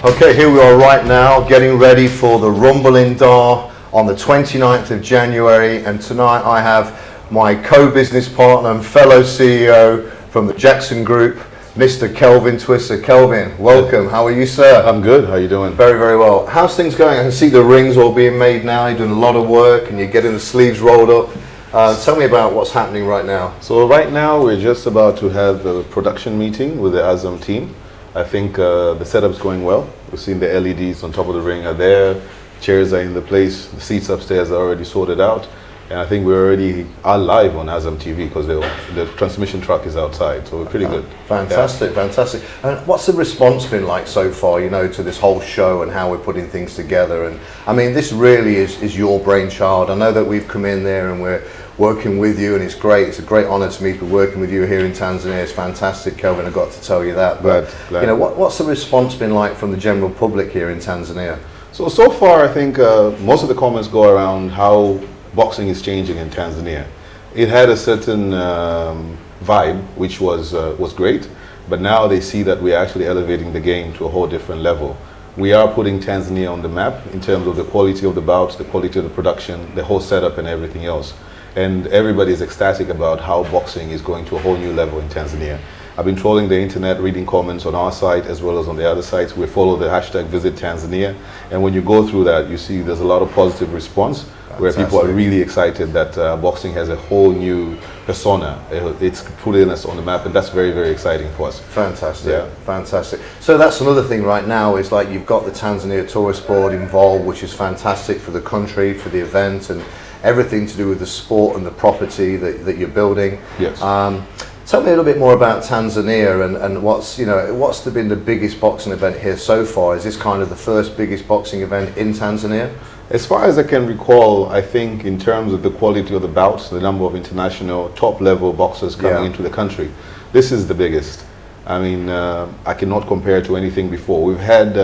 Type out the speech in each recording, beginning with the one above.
Okay, here we are right now, getting ready for the RumbleInDar on the 29th of January, and tonight I have my co-business partner and fellow CEO from the Jackson Group, Mr. Kelvin Twissa. Kelvin, welcome. How are you, sir? I'm good. How are you doing? Very, very well. How's things going? I can see the rings all being made now. You're doing a lot of work and you're getting the sleeves rolled up. Tell me about what's happening right now. So right now we're just about to have a production meeting with the Azam team. I think the setup's going well. We've seen the LEDs on top of the ring are there. Chairs are in the place. The seats upstairs are already sorted out. And I think we already are live on Azam TV because the transmission truck is outside. So we're pretty good. Fantastic, fantastic. And what's the response been like so far, you know, to this whole show and how we're putting things together? And I mean, this really is your brainchild. I know that we've come in there and we're working with you, and it's great. It's a great honor to me to be working with you here in Tanzania. It's fantastic, Kelvin. I've got to tell you that. But glad. You know, what's the response been like from the general public here in Tanzania? So far, I think most of the comments go around how boxing is changing in Tanzania. It had a certain vibe, which was great, but now they see that we're actually elevating the game to a whole different level. We are putting Tanzania on the map in terms of the quality of the bouts, the quality of the production, the whole setup and everything else. And everybody is ecstatic about how boxing is going to a whole new level in Tanzania. I've been trolling the internet, reading comments on our site as well as on the other sites. We follow the hashtag Visit Tanzania. And when you go through that, you see there's a lot of positive response. Fantastic. Where people are really excited that boxing has a whole new persona. It's putting us on the map, and that's very, very exciting for us. Fantastic, yeah. Fantastic. So that's another thing right now is like you've got the Tanzania Tourist Board involved, which is fantastic for the country, for the event, and everything to do with the sport and the property that you're building. Yes. Tell me a little bit more about Tanzania and what's been the biggest boxing event here so far? Is this kind of the first biggest boxing event in Tanzania? As far as I can recall, I think in terms of the quality of the bouts, the number of international top-level boxers coming into the country, this is the biggest. I mean, I cannot compare to anything before. We've had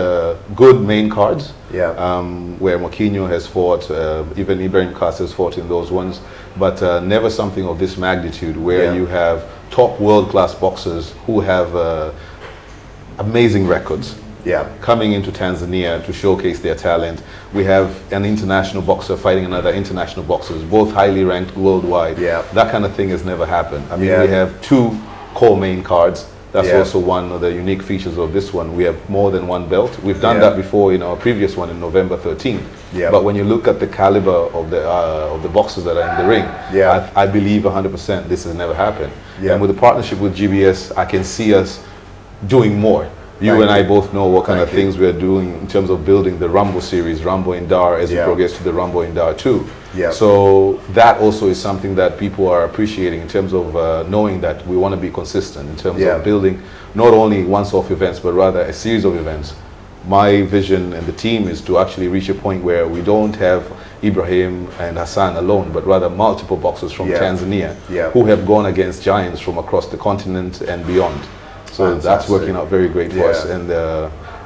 good main cards, where Mokinho has fought, even Ibrahim Kass has fought in those ones, but never something of this magnitude where you have top world-class boxers who have amazing records. Coming into Tanzania to showcase their talent. We have an international boxer fighting another international boxers, both highly ranked worldwide. That kind of thing has never happened. I mean, we have two core main cards. That's also one of the unique features of this one. We have more than one belt. We've done that before in our previous one in November 13th. But when you look at the caliber of the boxers that are in the ring, I believe 100% this has never happened. And with the partnership with GBS, I can see us doing more. You and I both know what kind of things we're doing in terms of building the Rumble series, RumbleInDar, as we progress to the RumbleInDar 2. So that also is something that people are appreciating in terms of knowing that we want to be consistent in terms of building not only once-off events, but rather a series of events. My vision and the team is to actually reach a point where we don't have Ibrahim and Hassan alone, but rather multiple boxers from Tanzania who have gone against giants from across the continent and beyond. So that's working out very great for us, and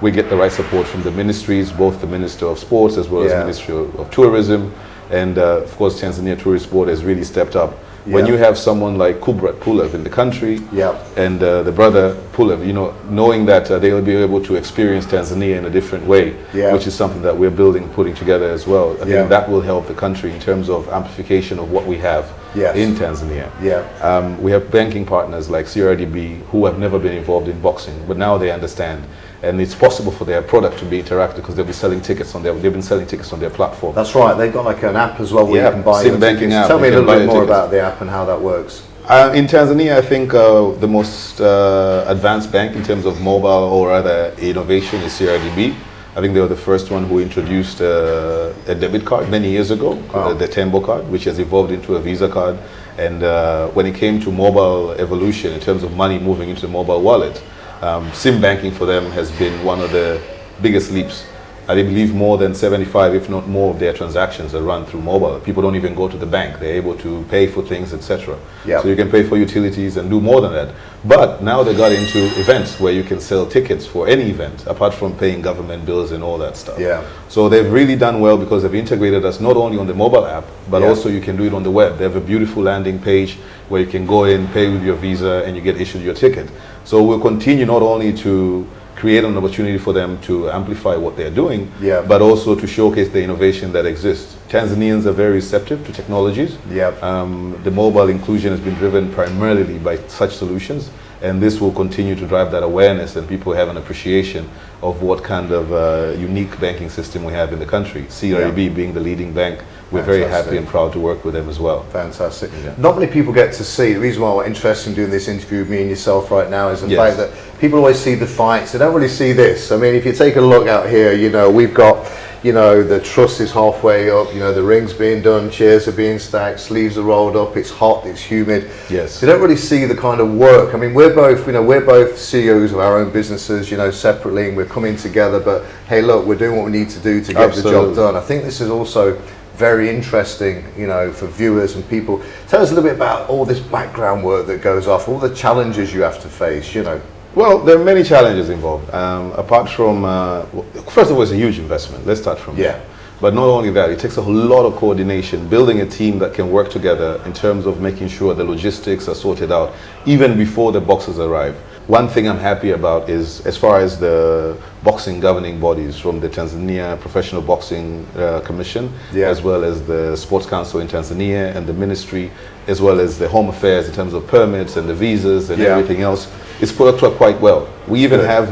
we get the right support from the ministries, both the Minister of Sports as well as the Ministry of Tourism, and of course Tanzania Tourist Board has really stepped up. When you have someone like Kubrat Pulev in the country, and the brother Pulev, you know, knowing that they will be able to experience Tanzania in a different way, which is something that we're putting together as well. I think that will help the country in terms of amplification of what we have in Tanzania. We have banking partners like CRDB who have never been involved in boxing, but now they understand. And it's possible for their product to be interactive because they'll be selling tickets on they've been selling tickets on their platform. That's right. They've got like an app as well where you can buy SIM banking app. Tell me a little bit more about the app and how that works. In Tanzania, I think the most advanced bank in terms of mobile or rather innovation is CRDB. I think they were the first one who introduced a debit card many years ago, the Tembo card, which has evolved into a Visa card. And when it came to mobile evolution in terms of money moving into the mobile wallet, SIM banking for them has been one of the biggest leaps. I believe more than 75, if not more, of their transactions are run through mobile. People don't even go to the bank. They're able to pay for things, etc. So you can pay for utilities and do more than that. But now they got into events where you can sell tickets for any event, apart from paying government bills and all that stuff. So they've really done well because they've integrated us not only on the mobile app, but also you can do it on the web. They have a beautiful landing page where you can go in, pay with your Visa, and you get issued your ticket. So we'll continue not only to create an opportunity for them to amplify what they're doing, Yeah. but also to showcase the innovation that exists. Tanzanians are very receptive to technologies. Yeah. The mobile inclusion has been driven primarily by such solutions, and this will continue to drive that awareness, and people have an appreciation of what kind of unique banking system we have in the country. CRB being the leading bank, we're very happy and proud to work with them as well. Fantastic. Yeah. Not many people get to see, the reason why we're interested in doing this interview with me and yourself right now is the Yes. fact that people always see the fights, they don't really see this. I mean, if you take a look out here, you know, we've got, you know, the truss is halfway up, you know, the ring's being done, chairs are being stacked, sleeves are rolled up, it's hot, it's humid. Yes. You don't really see the kind of work. I mean, we're both, you know, we're both CEOs of our own businesses, you know, separately, and we're coming together, but hey, look, we're doing what we need to do to get the job done. I think this is also very interesting, you know, for viewers and people. Tell us a little bit about all this background work that goes off, all the challenges you have to face, you know. Well, there are many challenges involved. Apart from, first of all, it's a huge investment. Let's start from there. But not only that, it takes a lot of coordination, building a team that can work together in terms of making sure the logistics are sorted out even before the boxers arrive. One thing I'm happy about is, as far as the boxing governing bodies, from the Tanzania Professional Boxing Commission, as well as the Sports Council in Tanzania and the ministry, as well as the Home Affairs in terms of permits and the visas and everything else, it's put up quite well. We even have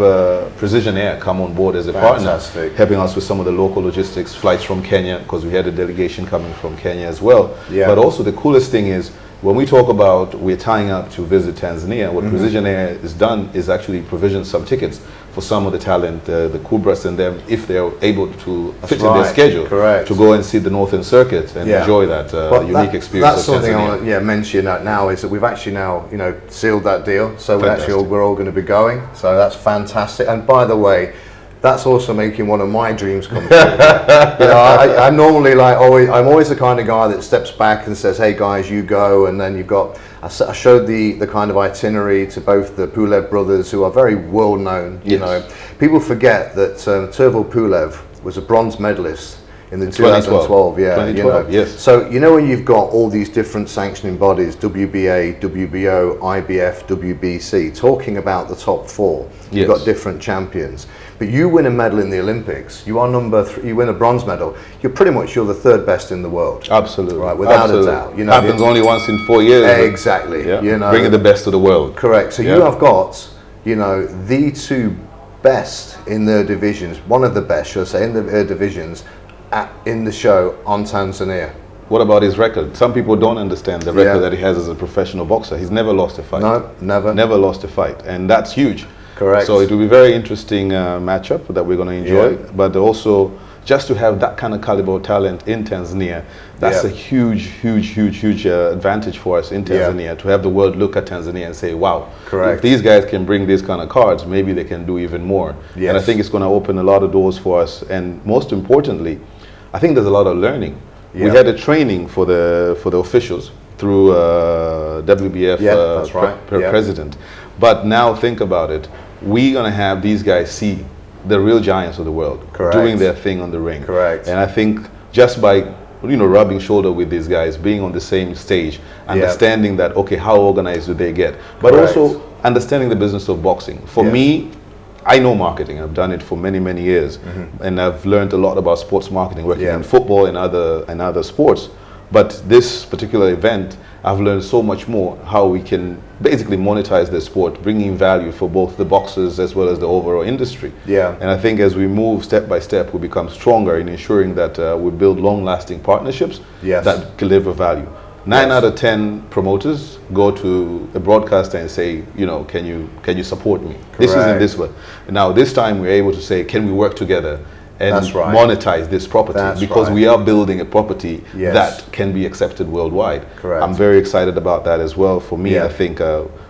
Precision Air come on board as a partner, helping us with some of the local logistics, flights from Kenya, because we had a delegation coming from Kenya as well. But also the coolest thing is, when we talk about we're tying up to visit Tanzania, what Precision Air has done is actually provision some tickets for some of the talent, the Kubras and them, if they're able to fit in their schedule, to go and see the Northern Circuit and enjoy that unique experience. That's something I want to mention now, is that we've actually now, you know, sealed that deal. So we're all going to be going. So that's fantastic. And by the way, that's also making one of my dreams come true. You know, I'm normally I'm always the kind of guy that steps back and says, hey guys, you go, and then you've got, I showed the kind of itinerary to both the Pulev brothers, who are very well known. You know, people forget that Tervel Pulev was a bronze medalist in the 2012, you know. So, you know, when you've got all these different sanctioning bodies, WBA, WBO, IBF, WBC, talking about the top four, you've got different champions. But you win a medal in the Olympics, you are number 3, you win a bronze medal, you're the third best in the world. Absolutely. Right, without a doubt. You know, happens only once in 4 years. Exactly. You know, bringing the best to the world. Correct. So you have got, you know, the two best in their divisions, one of the best, should I say, in their divisions, in the show on Tanzania. What about his record? Some people don't understand the record that he has as a professional boxer. He's never lost a fight. No, never. Never lost a fight, and that's huge. Correct. So it will be a very interesting matchup that we're going to enjoy, but also just to have that kind of caliber of talent in Tanzania, that's a huge advantage for us in Tanzania, to have the world look at Tanzania and say, wow, if these guys can bring these kind of cards, maybe they can do even more. And I think it's going to open a lot of doors for us, and most importantly, I think there's a lot of learning. We had a training for the officials through WBF president, but now think about it, we're going to have these guys see the real giants of the world doing their thing on the ring. And I think just by, you know, rubbing shoulder with these guys, being on the same stage, understanding that, okay, how organized do they get, but also understanding the business of boxing. For me, I know marketing. I've done it for many years, and I've learned a lot about sports marketing, working in football and other sports. But this particular event, I've learned so much more how we can basically monetize the sport, bringing value for both the boxers as well as the overall industry. And I think as we move step by step, we become stronger in ensuring that we build long-lasting partnerships that deliver value. 9 out of 10 promoters go to a broadcaster and say, you know, can you support me? This is in this way. Now this time we're able to say, can we work together and monetize this property, because we are building a property that can be accepted worldwide. I'm very excited about that as well. For me, I think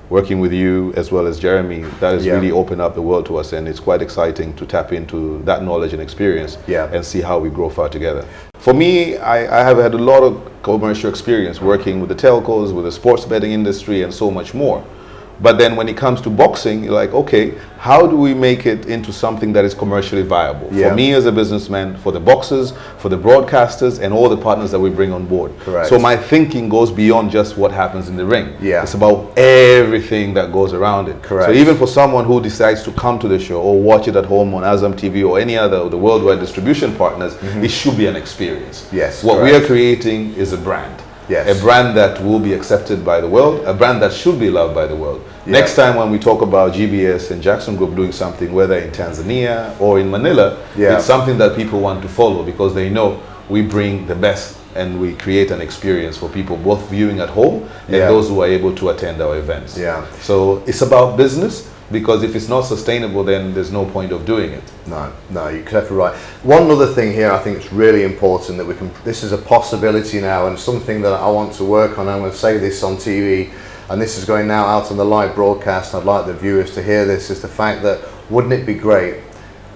working with you as well as Jeremy, that has really opened up the world to us, and it's quite exciting to tap into that knowledge and experience and see how we grow far together. For me, I have had a lot of commercial experience working with the telcos, with the sports betting industry, and so much more. But then when it comes to boxing, you're like, okay, how do we make it into something that is commercially viable? Yeah. For me as a businessman, for the boxers, for the broadcasters, and all the partners that we bring on board. Correct. So my thinking goes beyond just what happens in the ring. Yeah. It's about everything that goes around it. Correct. So even for someone who decides to come to the show or watch it at home on Azam TV or any other of the worldwide distribution partners, it should be an experience. Yes, What we correct. are creating is a brand. Yes. A brand that will be accepted by the world, a brand that should be loved by the world. Yeah. Next time when we talk about GBS and Jackson Group doing something, whether in Tanzania or in Manila, Yeah. it's something that people want to follow because they know we bring the best and we create an experience for people both viewing at home and Yeah. those who are able to attend our events. Yeah. So it's about business, because if it's not sustainable, then there's no point of doing it. No, you're exactly right. One other thing here, I think it's really important that we can, this is a possibility now and something that I want to work on. I'm going to say this on TV, and this is going now out on the live broadcast. I'd like the viewers to hear this, is the fact that wouldn't it be great,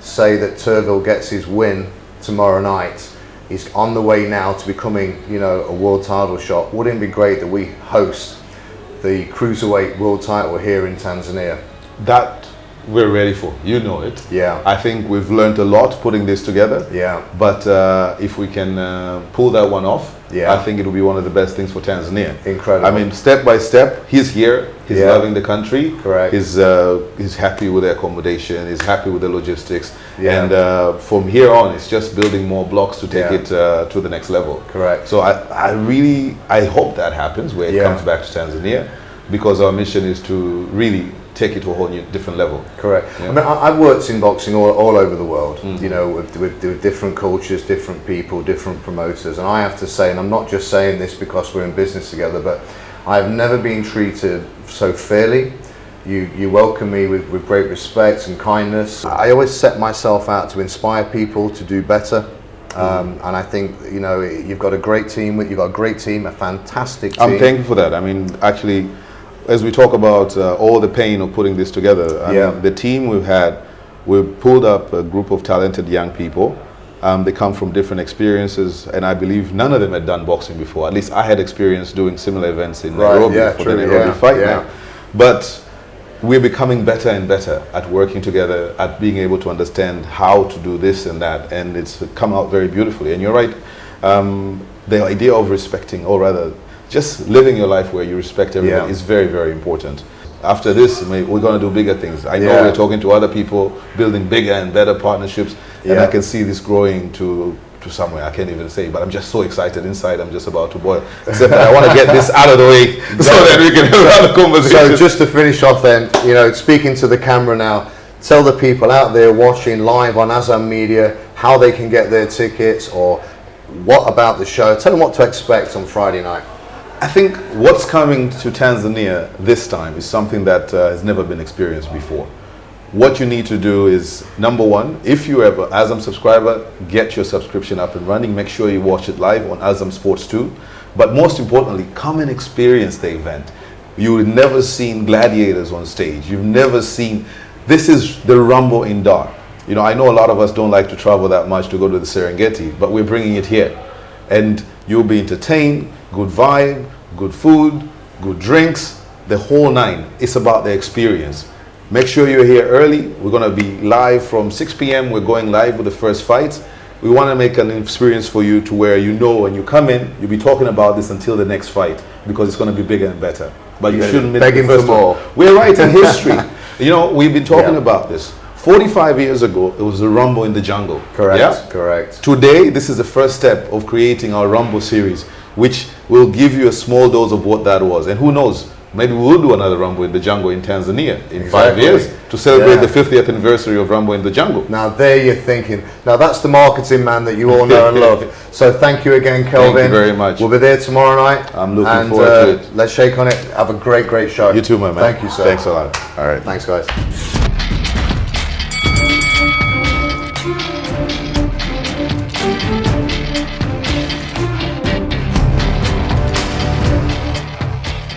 say that Turville gets his win tomorrow night, he's on the way now to becoming, you know, a world title shot. Wouldn't it be great that we host the Cruiserweight world title here in Tanzania? That we're ready for. You know it. Yeah. I think we've learned a lot putting this together. Yeah. But if we can pull that one off, Yeah. I think it will be one of the best things for Tanzania. Incredible. I mean, step by step, he's here. He's Yeah. loving the country. Correct. He's happy with the accommodation. He's happy with the logistics. Yeah. And from here on, it's just building more blocks to take Yeah. it to the next level. Correct. So I hope that happens where it Yeah. comes back to Tanzania, because our mission is to really take it to a whole new, different level. Correct. Yeah. I mean, I've worked in boxing all over the world, you know, with different cultures, different people, different promoters. And I have to say, and I'm not just saying this because we're in business together, but I've never been treated so fairly. You welcome me with great respect and kindness. I always set myself out to inspire people to do better. And I think, you know, you've got a great team. You've got a great team, a fantastic team. I'm thankful for that. I mean, actually, as we talk about all the pain of putting this together, I mean, the team we've pulled up a group of talented young people. They come from different experiences, and I believe none of them had done boxing before. At least I had experience doing similar events in Nairobi for the Nairobi Fight Night. But we're becoming better and better at working together, at being able to understand how to do this and that, and it's come out very beautifully. And you're right, the idea of respecting, or rather, just living your life where you respect everybody is very, very important. After this, we're going to do bigger things. I know we're talking to other people, building bigger and better partnerships, and I can see this growing to somewhere. I can't even say, but I'm just so excited inside. I'm just about to boil. Except that I want to get this out of the way so that we can have a conversation. So just to finish off then, you know, speaking to the camera now, tell the people out there watching live on Azam Media how they can get their tickets, or what about the show. Tell them what to expect on Friday night. I think what's coming to Tanzania this time is something that has never been experienced before. What you need to do is, number one, if you're an Azam subscriber, get your subscription up and running. Make sure you watch it live on Azam Sports 2. But most importantly, come and experience the event. You've never seen gladiators on stage. You've never seen, this is the RumbleInDar. You know, I know a lot of us don't like to travel that much to go to the Serengeti, but we're bringing it here. And you'll be entertained, good vibe, good food, good drinks, the whole nine. It's about the experience. Make sure you're here early. We're going to be live from 6 p.m. We're going live with the first fights. We want to make an experience for you to where you know when you come in, you'll be talking about this until the next fight, because it's going to be bigger and better. But you shouldn't miss the first one. We're right in history. You know, we've been talking about this. 45 years ago, it was a Rumble in the Jungle. Correct, yeah? correct. Today, this is the first step of creating our Rumble series, which will give you a small dose of what that was. And who knows, maybe we'll do another Rumble in the Jungle in Tanzania in 5 years to celebrate the 50th anniversary of Rumble in the Jungle. Now there you're thinking. Now that's the marketing man that you all know and love. So thank you again, Kelvin. Thank you very much. We'll be there tomorrow night. I'm looking forward to it. Let's shake on it. Have a great, great show. You too, my man. Thank you, sir. Thanks a lot. All right. Thanks, guys.